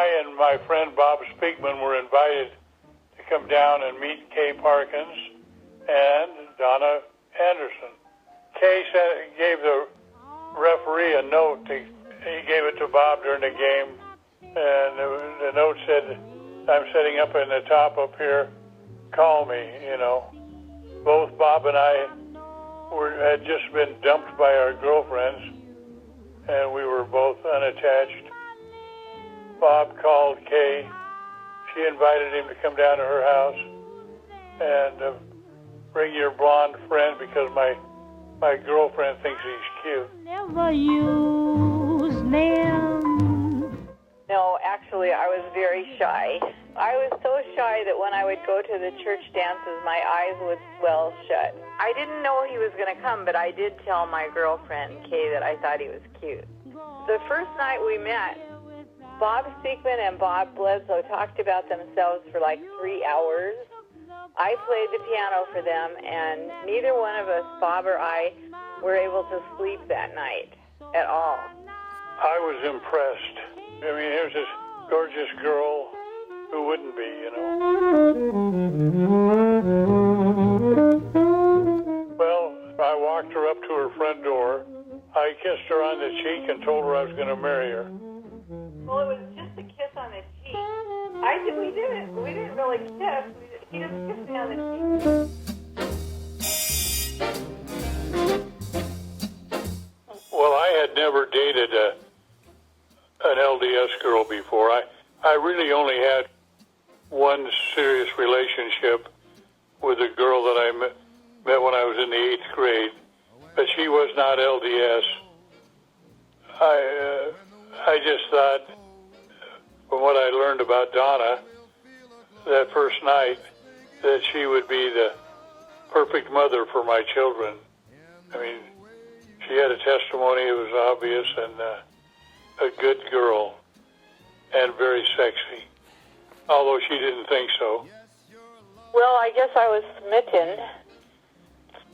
I and my friend Bob Speakman were invited to come down and meet Kay Parkins and Donna Anderson. Kay gave the referee a note. He gave it to Bob during the game, and the note said, "I'm setting up in the top up here. Call me." Both Bob and I had just been dumped by our girlfriends, and we were both unattached. Bob called Kay. She invited him to come down to her house and bring your blonde friend because my girlfriend thinks he's cute. Never use them. No, actually, I was very shy. I was so shy that when I would go to the church dances, my eyes would swell shut. I didn't know he was going to come, but I did tell my girlfriend, Kay, that I thought he was cute. The first night we met, Bob Speakman and Bob Bledsoe talked about themselves for like 3 hours. I played the piano for them, and neither one of us, Bob or I, were able to sleep that night at all. I was impressed. I mean, here's this gorgeous girl. Who wouldn't be, Well, I walked her up to her front door. I kissed her on the cheek and told her I was going to marry her. Well, it was just a kiss on the cheek. We didn't really kiss. He just kissed me on the cheek. Well, I had never dated an LDS girl before. I really only had one serious relationship with a girl that I met when I was in the 8th grade, but she was not LDS. I just thought, from what I learned about Donna that first night, that she would be the perfect mother for my children. I mean, she had a testimony, it was obvious, and a good girl, and very sexy, although she didn't think so. Well, I guess I was smitten.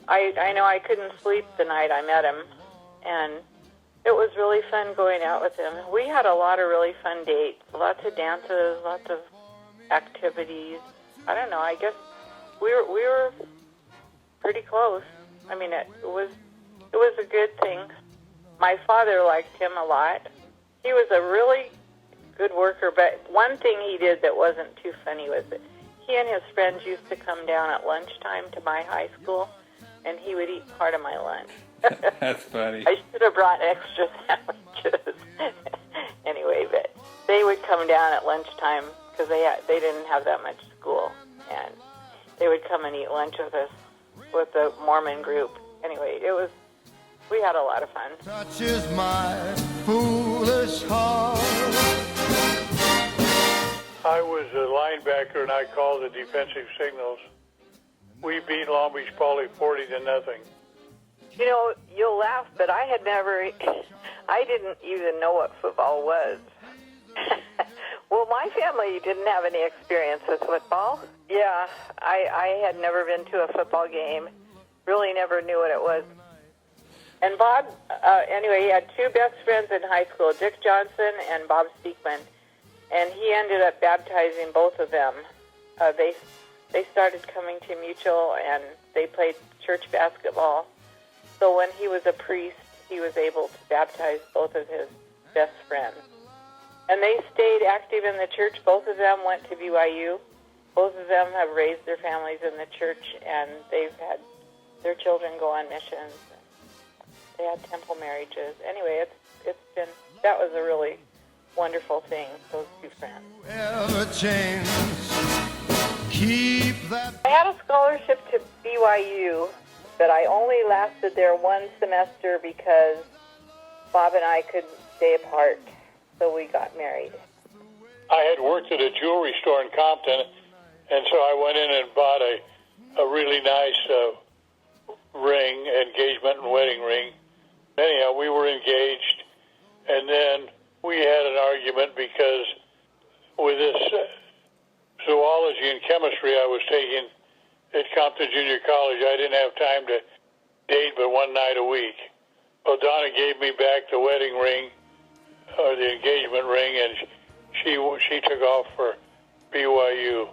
I know I couldn't sleep the night I met him, and it was really fun going out with him. We had a lot of really fun dates, lots of dances, lots of activities. I don't know, I guess we were pretty close. I mean, it was a good thing. My father liked him a lot. He was a really good worker, but one thing he did that wasn't too funny was that he and his friends used to come down at lunchtime to my high school, and he would eat part of my lunch. That's funny. I should have brought extra sandwiches. Anyway, but they would come down at lunchtime because they didn't have that much school, and they would come and eat lunch with us, with the Mormon group. Anyway, we had a lot of fun. Touches my foolish heart. I was a linebacker, and I called the defensive signals. We beat Long Beach Poly 40-0. You know, you'll laugh, but I didn't even know what football was. Well, my family didn't have any experience with football. Yeah, I had never been to a football game, really never knew what it was. And Bob, anyway, he had two best friends in high school, Dick Johnson and Bob Speakman, and he ended up baptizing both of them. They started coming to Mutual, and they played church basketball. So when he was a priest, he was able to baptize both of his best friends. And they stayed active in the church. Both of them went to BYU. Both of them have raised their families in the church, and they've had their children go on missions. They had temple marriages. Anyway, that was a really wonderful thing, those two friends. Ever change, keep that. I had a scholarship to BYU, but I only lasted there one semester because Bob and I couldn't stay apart, so we got married. I had worked at a jewelry store in Compton, and so I went in and bought a really nice ring, engagement and wedding ring. Anyhow, we were engaged, and then we had an argument because with this zoology and chemistry I was taking at Compton Junior College, I didn't have time to date but one night a week. Well, Donna gave me back the wedding ring, or the engagement ring, and she took off for BYU.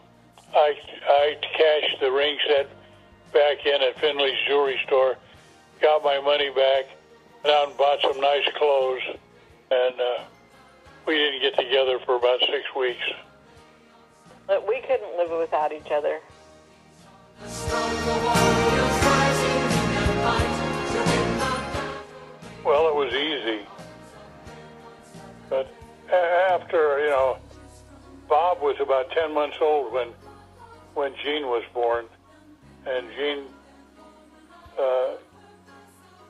I cashed the ring set back in at Finley's jewelry store, got my money back, went out and bought some nice clothes, and we didn't get together for about 6 weeks. But we couldn't live without each other. Well, it was easy. But after, Bob was about 10 months old when Jean was born, and Jean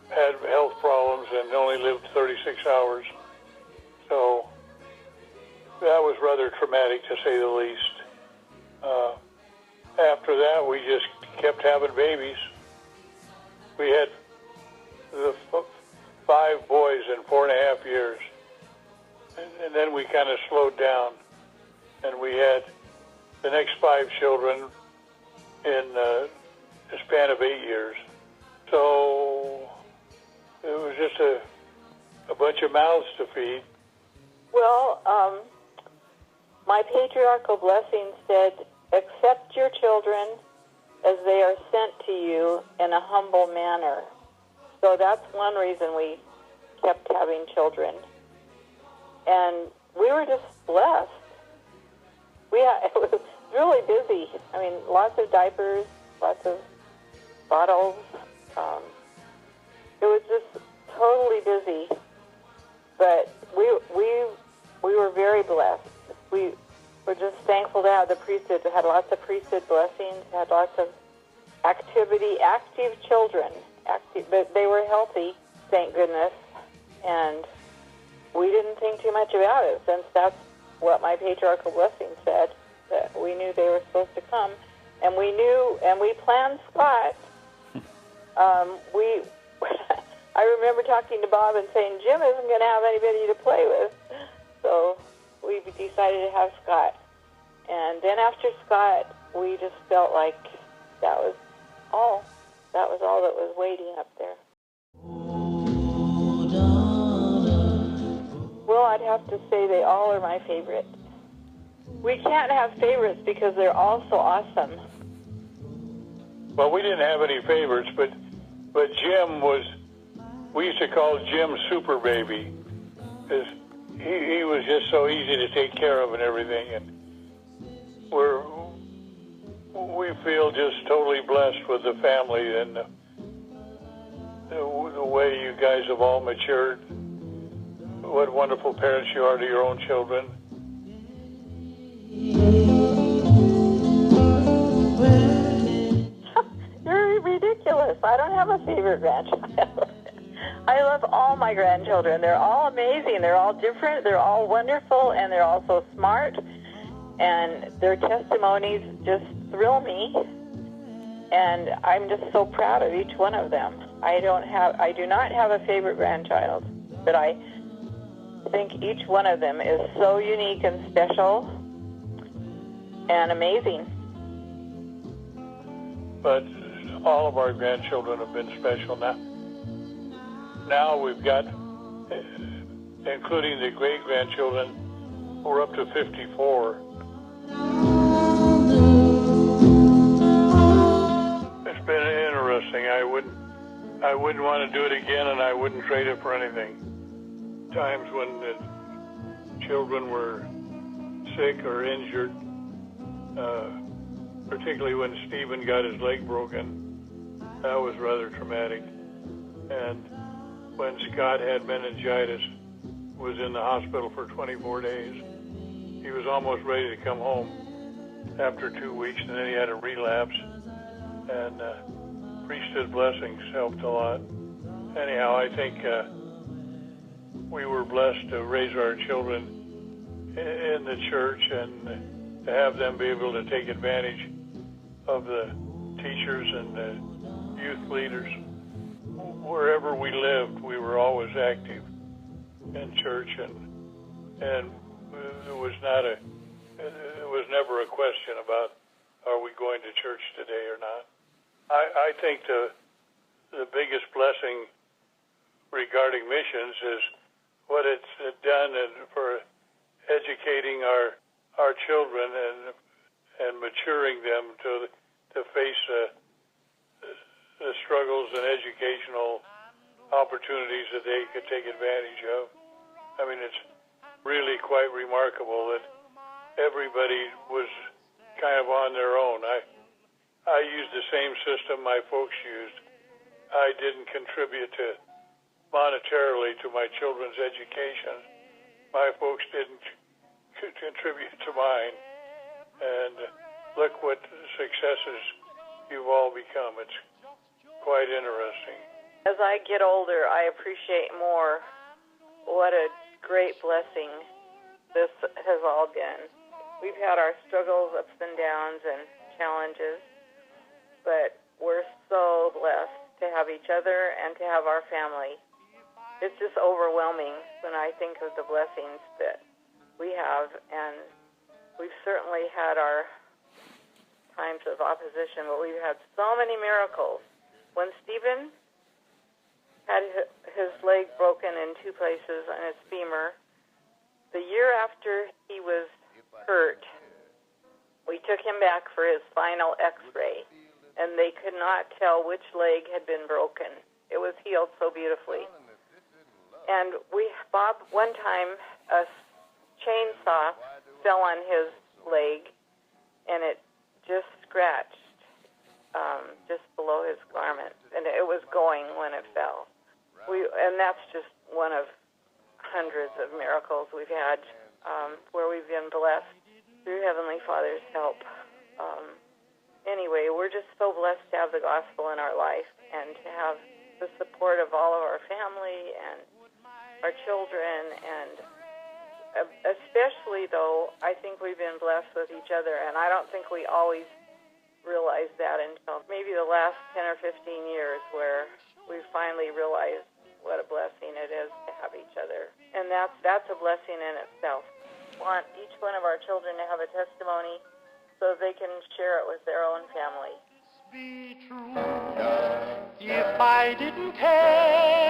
had health problems and only lived 36 hours. So that was rather traumatic, to say the least. After that, we just kept having babies. We had the 5 boys in 4.5 years. And then we kind of slowed down. And we had the next 5 children in a span of 8 years. So it was just a bunch of mouths to feed. Well, my patriarchal blessing said, accept your children as they are sent to you in a humble manner. So that's one reason we kept having children. And we were just blessed. It was really busy. I mean, lots of diapers, lots of bottles. It was just totally busy. But we were very blessed. We were just thankful to have the priesthood. We had lots of priesthood blessings, had lots of activity, active children. But they were healthy, thank goodness. And we didn't think too much about it, since that's what my patriarchal blessing said, that we knew they were supposed to come. And we knew, and we planned Scott. I remember talking to Bob and saying, Jim isn't going to have anybody to play with. So we decided to have Scott. And then after Scott, we just felt like that was all. That was all that was waiting up there. Well, I'd have to say they all are my favorite. We can't have favorites because they're all so awesome. Well, we didn't have any favorites, but Jim was, we used to call Jim Super Baby, because he was just so easy to take care of and everything, and we feel just totally blessed with the family and the way you guys have all matured. What wonderful parents you are to your own children. You're ridiculous. I don't have a favorite grandchild. I love all my grandchildren. They're all amazing. They're all different. They're all wonderful, and they're all so smart. And their testimonies just thrill me. And I'm just so proud of each one of them. I do not have a favorite grandchild, but I think each one of them is so unique and special and amazing. But all of our grandchildren have been special now. Now we've got, including the great-grandchildren, we're up to 54. It's been interesting. I wouldn't want to do it again, and I wouldn't trade it for anything. Times when the children were sick or injured, particularly when Stephen got his leg broken, that was rather traumatic. And when Scott had meningitis, was in the hospital for 24 days, he was almost ready to come home after 2 weeks, and then he had a relapse, and priesthood blessings helped a lot. Anyhow, I think we were blessed to raise our children in the church and to have them be able to take advantage of the teachers and the youth leaders. Wherever we lived, we were always active in church, and there was never a question about, are we going to church today or not. I think the biggest blessing regarding missions is what it's done for education educating our children and maturing them to face the struggles and educational opportunities that they could take advantage of. I mean, it's really quite remarkable that everybody was kind of on their own. I used the same system my folks used. I didn't contribute monetarily to my children's education. My folks didn't contribute to mine. And look what successes you've all become. It's quite interesting. As I get older, I appreciate more what a great blessing this has all been. We've had our struggles, ups and downs, and challenges, but we're so blessed to have each other and to have our family. It's just overwhelming when I think of the blessings that we have, and we've certainly had our times of opposition, but we've had so many miracles. When Stephen had his leg broken in 2 places on his femur, the year after he was hurt, we took him back for his final x-ray, and they could not tell which leg had been broken. It was healed so beautifully. And Bob, one time, a chainsaw fell on his leg, and it just scratched just below his garment, and it was going when it fell. And that's just one of hundreds of miracles we've had where we've been blessed through Heavenly Father's help. Anyway, we're just so blessed to have the gospel in our life and to have the support of all of our family and our children, and especially, though, I think we've been blessed with each other, and I don't think we always realized that until maybe the last 10 or 15 years, where we finally realized what a blessing it is to have each other. And that's a blessing in itself. We want each one of our children to have a testimony so they can share it with their own family. Be true if I didn't care.